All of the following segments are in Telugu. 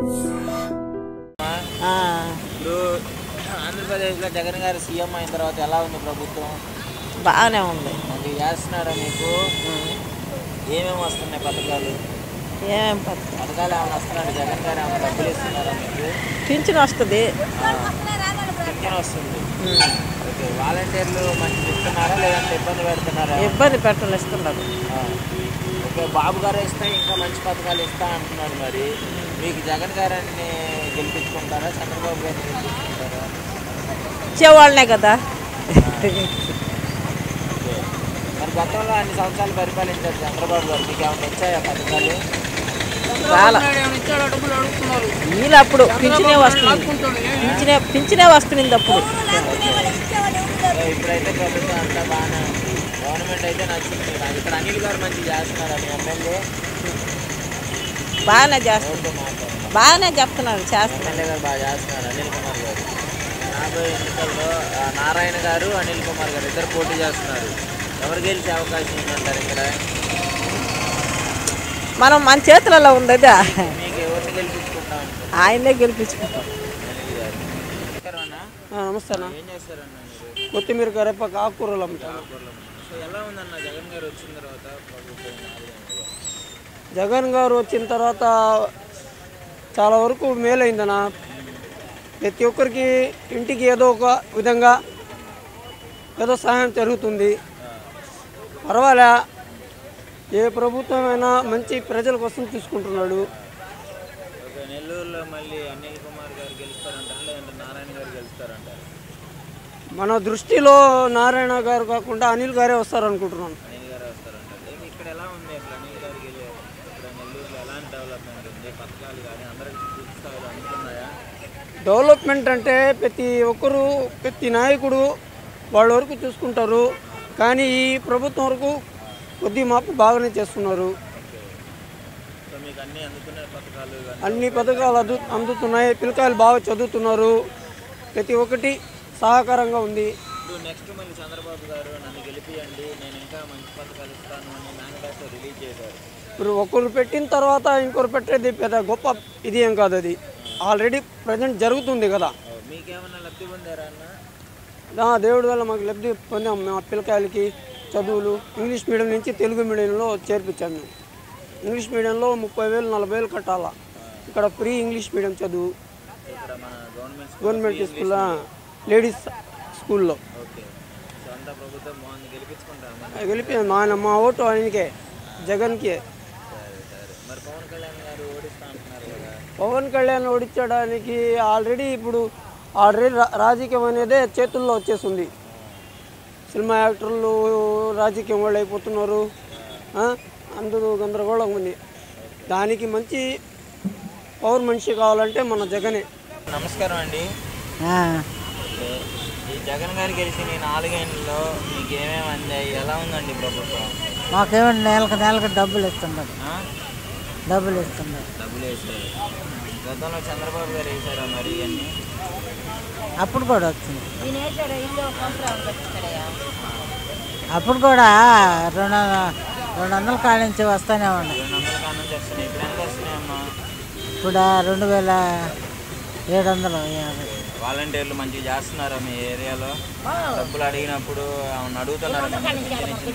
ఇప్పుడు ఆంధ్రప్రదేశ్లో జగన్ గారు సీఎం అయిన తర్వాత ఎలా ఉంది ప్రభుత్వం? బాగానే ఉంది. అది చేస్తున్నారా మీకు? ఏమేమి వస్తున్నాయి పథకాలు? ఏమేమి పథకాలు ఏమైనా వస్తున్నాడు? జగన్ గారు ఏమైనా డబ్బులు ఇస్తున్నారా మీకు? పింఛన్ వస్తుంది. పింఛన్ వస్తుంది. ఓకే, వాలంటీర్లు మంచిగా ఇస్తున్నారా లేదంటే ఇబ్బంది పెడుతున్నారా? ఇబ్బంది పెట్టలు ఇస్తున్నారు. ఓకే, బాబు గారు ఇస్తే ఇంకా మంచి పథకాలు ఇస్తా అంటున్నారు. మరి మీకు జగన్ గారిని గెలిపించుకుంటారా చంద్రబాబు గారిని గెలిపించుకుంటారా? ఇచ్చేవాళ్ళనే కదా. మరి గతంలో అన్ని సంవత్సరాలు పరిపాలించారు చంద్రబాబు గారు, మీకు ఏమైనా వచ్చాయా పథకాలు? చాలా వీళ్ళు అప్పుడు పింఛనే వస్తుంది. పింఛనే వస్తుంది అప్పుడు. ఇప్పుడైతే ప్రభుత్వం అంతా బాగానే ఉంది. గవర్నమెంట్ అయితే నచ్చింది. ఇక్కడ అనిల్ గారు మంచిగా చేస్తున్నారా మీ ఎమ్మెల్యే? బాగానే చేస్తున్నారు. బాగానే చెప్తున్నారు, చేస్తున్నారు. ఎమ్మెల్యే గారు బాగా చేస్తున్నారు అనిల్ కుమార్ గారు. రాబోయే ఎన్నికల్లో నారాయణ గారు అనిల్ కుమార్ గారు ఇద్దరు పోటీ చేస్తున్నారు. ఎవరు గెలిచే అవకాశం ఉందంటారు ఇక్కడ? మనం మన చేతులలో ఉంది. మీకు ఎవరిని గెలిపించుకుంటాం? ఆయనే గెలిపించుకుంటాం. నమస్తే అన్న. ఏం చేస్తారన్న మీరు? కొత్తిమీర కరేపాకు ఆకుకూరలు అమ్ముతాను. సో ఎలా ఉందన్న జగన్ గారు వచ్చిన తర్వాత? జగన్ గారు వచ్చిన తర్వాత చాలా వరకు మేలైందన్న. ప్రతి ఒక్కరికి ఇంటికి ఏదో ఒక విధంగా ఏదో సహాయం జరుగుతుంది. పర్వాలే, ఏ ప్రభుత్వమైనా మంచి ప్రజల కోసం తీసుకుంటున్నాడు. నెల్లూరులో మళ్ళీ అనిల్ కుమార్ గారు గెలుస్తారంటారా లేదంటే నారాయణ గారు గెలుస్తారంటారు? మన దృష్టిలో నారాయణ గారు కాకుండా అనిల్ గారే వస్తారనుకుంటున్నాను. అనిల్ గారే వస్తారంటారు. ఇక్కడ ఎలా ఉంది అసలు అనిల్ గారు ఇక్కడ నెల్లూరులో ఎలాంటి డెవలప్మెంట్ ఉంది? పథకాలు కానీ అందరికి పూర్తి స్థాయిలో అందుతున్నాయా? డెవలప్మెంట్ అంటే ప్రతి ఒక్కరు ప్రతి నాయకుడు వాళ్ళ వరకు చూసుకుంటారు. కానీ ఈ ప్రభుత్వం వరకు కొద్ది మాపు బాగానే చేస్తున్నారు. అన్ని పథకాలు అందుతున్నాయి. పిల్లకాయలు బాగా చదువుతున్నారు. ప్రతి ఒక్కటి సహకారంగా ఉంది. నెక్స్ట్ మళ్ళీ చంద్రబాబు గారు నన్ను గెలిపియండి, నేను ఇంకా మంచి పథకాలు ఇస్తాను అని మేనిఫెస్టో రిలీజ్ చేశారు. ఇప్పుడు ఒకరు పెట్టిన తర్వాత ఇంకొకరు పెట్టేది పెద్ద గొప్ప ఇది ఏం కాదు. అది ఆల్రెడీ ప్రజెంట్ జరుగుతుంది కదా. మీకేమన్నా లబ్ధి పొందారా అన్న? దేవుడి వల్ల మాకు లబ్ధి పొందాం. మా పిల్లకాయలకి చదువులు ఇంగ్లీష్ మీడియం నుంచి తెలుగు మీడియంలో చేర్పించాము. మేము ఇంగ్లీష్ మీడియంలో 30,000 40,000 కట్టాలా. ఇక్కడ ఫ్రీ ఇంగ్లీష్ మీడియం చదువు గవర్నమెంట్ స్కూల్, లేడీస్ స్కూల్లో గెలిపి మా ఓటు ఆయనకే, జగన్కే. పవన్ కళ్యాణ్ ఓడించడానికి ఆల్రెడీ రాజకీయం అనేదే చేతుల్లో వచ్చేసింది. సినిమా యాక్టర్లు రాజకీయం వాళ్ళు అయిపోతున్నారు. అందరూ గందరగోళం ఉంది. దానికి మంచి పవర్ మనిషి కావాలంటే మన జగనే. నమస్కారం అండి. ఈ జగన్ గారు గెలిచి 4 ఏళ్ళలో మీకు ఏమేమి అందాయి? ఎలా ఉందండి ప్రభుత్వం? మాకేమైనా నెలకు డబ్బులు ఇస్తున్నారు. డబ్బులు వేస్తారు. గతంలో చంద్రబాబు గారు వేసారా మరి ఇవన్నీ? అప్పుడు కూడా వచ్చింది. అప్పుడు కూడా 200 కాడ నుంచి వస్తూనే ఉన్నాయి. 200 కాడ నుంచి వస్తున్నాయి. ఇప్పుడు ఎంత వస్తున్నాయమ్మా? ఇప్పుడు 2,750. వాలంటీర్లు మంచిగా చేస్తున్నారా మీ ఏరియాలో? డబ్బులు అడిగినప్పుడు ఏమన్నా అడుగుతున్నారా? పింఛన్ ఇచ్చిన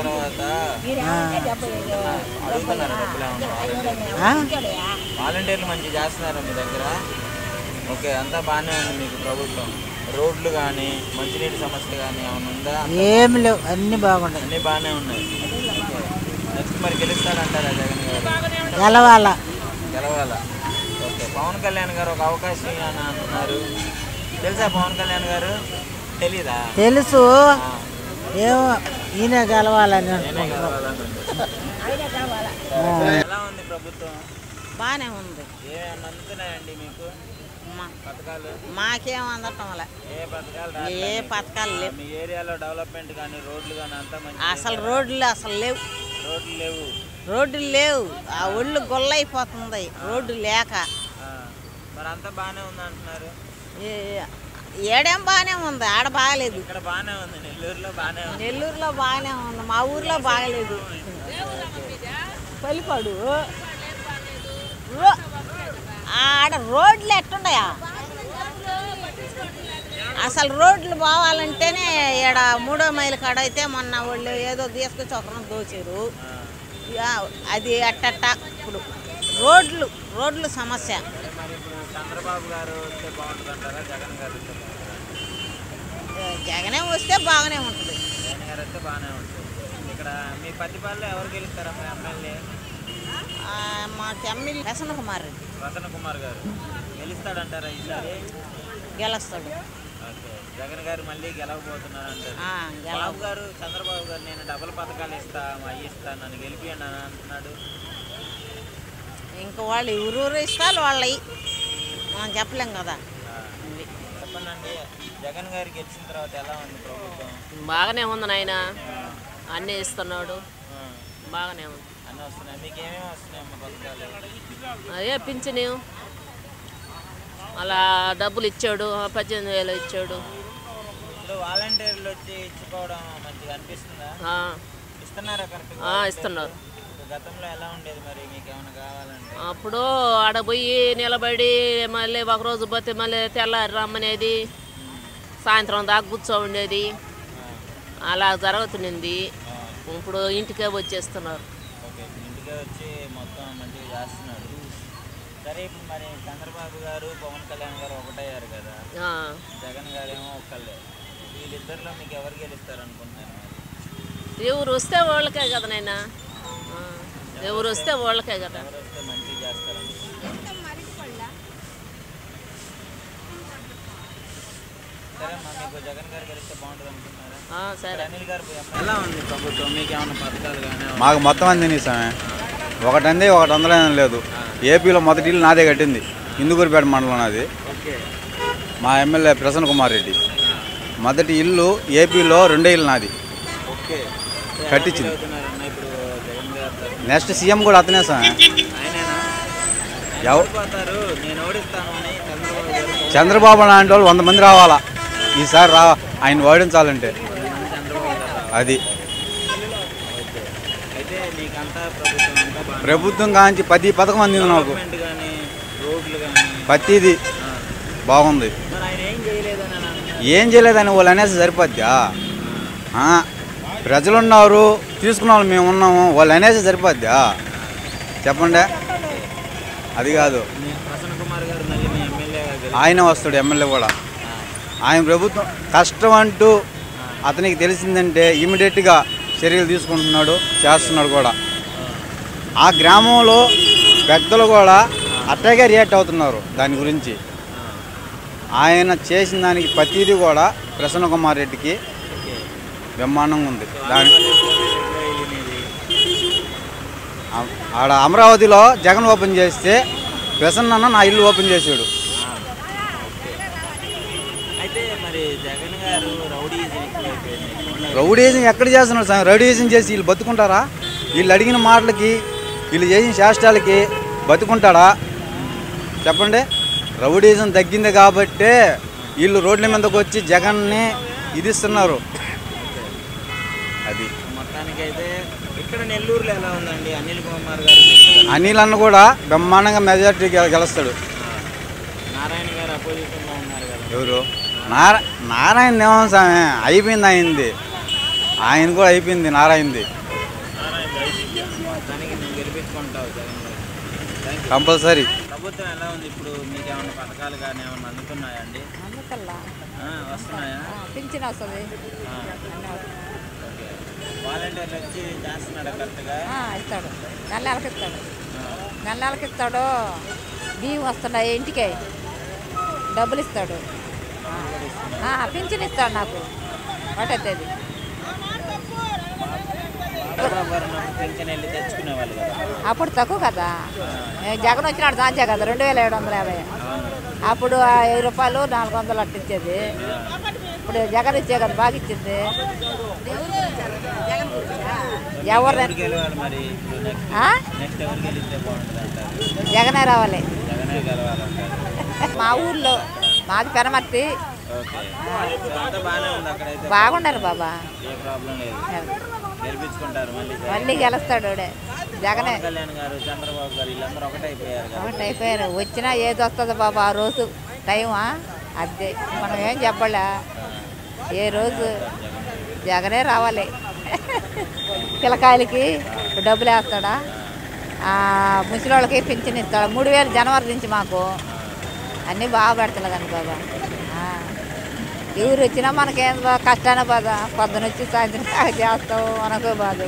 తర్వాత అడుగుతున్నారా డబ్బులు ఏమన్నా? వాలంటీర్లు మంచిగా చేస్తున్నారా మీ దగ్గర? ఓకే, అంతా బాగానే ఉంది మీకు ప్రభుత్వం. రోడ్లు కానీ మంచినీటి సమస్య కానీ ఏమైనా ఉందా? ఏమి లేవు, అన్నీ బాగున్నాయి. అన్నీ బాగానే ఉన్నాయి. నెక్స్ట్ మరి గెలుస్తాడంటారా జగన్ గారు? గెలవాలా. ఓకే, పవన్ కళ్యాణ్ గారు ఒక అవకాశం అని అంటున్నారు. తెలుసా పవన్ కళ్యాణ్ గారు? తెలీదా? తెలుసు. ఏమో ఈయన గెలవాలని. ఎలా ఉంది ప్రభుత్వం? బాగానే ఉంది. ఏమేమి అందుతున్నాయండి మీకు పథకాలు? మాకేం అందటం వల్ల ఏ పథకాలు లేవు. మీ ఏరియాలో డెవలప్మెంట్ కానీ రోడ్లు కానీ అంతా మంచి? అసలు రోడ్లు లేవు. రోడ్లు లేవు. ఆ ఒళ్ళు గొల్లైపోతుంది రోడ్డు లేక. మరి అంతా బాగానే ఉంది అంటున్నారు. ఏడేం బాగానే ఉంది, ఆడ బాగలేదు. ఇక్కడ బాగానే ఉంది, నెల్లూరులో బాగానే ఉంది. నెల్లూరులో బాగానే ఉంది, మా ఊర్లో బాగలేదు. పల్లిపాడు ఆడ రోడ్లు ఎట్టుండయా అసలు రోడ్లు పోవాలంటేనే ఈడ 3వ మైలు కాడ అయితే మొన్న వాళ్ళు ఏదో తీసుకొచ్చి ఒకరిని దోచారు. అది అట్టట్ట ఇప్పుడు రోడ్లు సమస్య. చంద్రబాబు గారు వస్తే బాగుంటుందంటారా, జగన్ గారు వస్తే జగనే వస్తే బాగానే ఉంటుంది. జగన్ గారు వస్తే బాగానే ఉంటుంది. ఇక్కడ మీ పత్తిపాలలో ఎవరు గెలుస్తారమ్మా ఎమ్మెల్యే? మాకు ఎమ్మెల్యే ప్రసన్న కుమార్ రెడ్డి. ప్రసన్న కుమార్ గారు గెలుస్తాడంటారా ఈసారి? గెలుస్తాడు. ఓకే, జగన్ గారు మళ్ళీ గెలవబోతున్నారు అంటారు. బాబు గారు చంద్రబాబు గారు నేను డబుల్ పథకాలు ఇస్తా నన్ను గెలిపియండి అని అంటున్నాడు. ఇంకా వాళ్ళు ఊరూరు ఇష్టాలు వాళ్ళవి మనం చెప్పలేం కదా. చెప్పండి, జగన్ గారు గెలిచిన తర్వాత ఎలా ఉంది ప్రభుత్వం? బాగానే ఉంది నాయన, అన్నీ ఇస్తున్నాడు, బాగానే ఉంది. అన్నీ వస్తున్నాయి. మీకు ఏమేమి వస్తున్నాయమ్మా పథకాలు? అదే పింఛను, అలా డబ్బులు ఇచ్చాడు, 18,000 ఇచ్చాడు. ఇప్పుడు వాలంటీర్లు వచ్చి ఇచ్చుకోవడం మంచిగా అనిపిస్తుందా? ఇస్తున్నారా కరెక్ట్గా? ఇస్తున్నారు. గతంలో ఎలా ఉండేది మరి, మీకు ఏమైనా కావాలంటే? అప్పుడు ఆడ పోయి నిలబడి మళ్ళీ ఒకరోజు పోతే మళ్ళీ తెల్లారి రమ్మనేది, సాయంత్రం దాకా కూర్చో ఉండేది, అలా జరుగుతుంది. ఇప్పుడు ఇంటికే వచ్చేస్తున్నారు. ఓకే, ఇంటికే వచ్చి మొత్తం మంచిగా చేస్తున్నారు. సరే, ఇప్పుడు మరి చంద్రబాబు గారు పవన్ కళ్యాణ్ గారు ఒకటయ్యారు కదా, జగన్ గారు ఏమో ఒక్కళ్ళే. వీళ్ళిద్దరిలో మీకు ఎవరు గెలుస్తారు అనుకుంటున్నారు? ఎవరు వస్తే వాళ్ళకే కదా నాయన, ఎవరు వస్తే వాళ్ళకే కదా. ఎవరు వస్తే మంచిగా చేస్తారు అనుకుంటున్నారు? సరే అమ్మా, మీకు జగన్ గారు గెలిస్తే బాగుంటుంది అనుకుంటున్నారా? సరే. అనిల్ గారు ఎలా ఉంది ప్రభుత్వం? మీకు ఏమైనా పథకాలు కానీ? మాకు మొత్తం అందింది సామె, ఒకటంది ఒకటి అందలేదని లేదు. ఏపీలో మొదటి ఇల్లు నాదే కట్టింది, ఇందుకూరుపేట మండలం నాది. మా ఎమ్మెల్యే ప్రసన్న కుమార్ రెడ్డి మొదటి ఇల్లు ఏపీలో 2 ఇల్లు నాది కట్టించింది. నెక్స్ట్ సీఎం కూడా అతనే సామె. చంద్రబాబు లాంటి వాళ్ళు 100 మంది రావాలా ఈసారి ఆయన ఓడించాలంటే. అది ప్రభుత్వం కాంచి ప్రతి పథకం అందింది నాకు, ప్రతిది బాగుంది. ఏం చేయలేదని వాళ్ళు అనేసి సరిపోద్దా? ప్రజలున్నారు, తీసుకున్న వాళ్ళు మేము ఉన్నాము, వాళ్ళు అనేసి సరిపోద్దా? చెప్పండి. అది కాదు, ఆయన వస్తాడు ఎమ్మెల్యే కూడా. ఆయన ప్రభుత్వం కష్టం అంటూ అతనికి తెలిసిందంటే ఇమీడియట్గా చర్యలు తీసుకుంటున్నాడు, చేస్తున్నాడు కూడా. ఆ గ్రామంలో పెద్దలు కూడా అట్టగా రియాక్ట్ అవుతున్నారు దాని గురించి. ఆయన చేసిన దానికి ప్రతిదీ కూడా ప్రసన్న కుమార్ రెడ్డికి బ్రహ్మాండంగా ఉంది. దాని ఆడ అమరావతిలో జగన్ ఓపెన్ చేస్తే ప్రసన్న నా ఇల్లు ఓపెన్ చేశాడు. రౌడీజం ఎక్కడ చేస్తున్నారు సార్? రౌడీజం చేసి వీళ్ళు బతుకుంటారా? వీళ్ళు అడిగిన మాటలకి, వీళ్ళు చేసిన శాస్త్రాలకి బతుకుంటాడా చెప్పండి? రౌడీజం తగ్గింది కాబట్టే వీళ్ళు రోడ్ల మీదకి వచ్చి జగన్ని ఇదిస్తున్నారు. అది మొత్తానికైతే ఇక్కడ నెల్లూరులో ఎలా ఉందండి? అనిల్ కుమార్ గారు, అనిల్ అన్న కూడా బ్రహ్మాండంగా మెజార్టీ గెలుస్తాడు. నారాయణ గారు అపోజిషన్లో ఉన్నారు కదా. ఎవరు? నారాయణ ఏమో సామె, అయిపోయింది అయింది, ఆయన కూడా అయిపోయింది నారాయణది. మొత్తానికి నేను గెలిపించుకుంటావు జగన్ గారు కంపల్సరీ. ప్రభుత్వం ఎలా ఉంది ఇప్పుడు? మీకు ఏమైనా పథకాలు కానీ ఏమైనా అందుతున్నాయా అండి? వస్తున్నాయా? పింఛన్ వస్తుంది. వాలంటీర్లు వచ్చి చేస్తున్నాడు కరెక్ట్గా? ఇస్తాడు, నెలకి ఇస్తాడు, నెలకి ఇస్తాడు. బియ్యం వస్తున్నాయి, ఇంటికే డబ్బులు ఇస్తాడు, పింఛన్ ఇస్తాడు నాకు ఒకటేది. అప్పుడు తక్కువ కదా, జగన్ వచ్చినాడు దాంచే కదా 2750. అప్పుడు 1000 రూపాయలు 400 అట్టించేది. ఇప్పుడు జగన్ ఇచ్చే కదా బాగా ఇచ్చింది. ఎవరు జగనే రావాలి. మా ఊర్లో మాది పెనమర్తి. బాగున్నారు బాబా. గెలిపించుకుంటారు మళ్ళీ మళ్ళీ గెలుస్తాడు వాడే. జగనే. పవన్ కళ్యాణ్ గారు, చంద్రబాబు గారు వీళ్ళందరూ ఒకటైపోయారు కదా. ఒకటి అయిపోయారు. వచ్చినా ఏది వస్తుందో బాబా ఆ రోజు టైమా అదే మనం ఏం చెప్పలే. ఏ రోజు జగనే రావాలి. పిల్లకాయలకి డబ్బులు వేస్తాడా, ముసలిళ్ళకి పింఛన్ ఇస్తాడు. 3000 జనవరి నుంచి మాకు అన్నీ బాగా పెడతలేదండి బాబా. ఎవరు వచ్చినా మనకేం కష్టాన బాధ. పొద్దున వచ్చి సాయంత్రం చేస్తావు మనకు బాధ.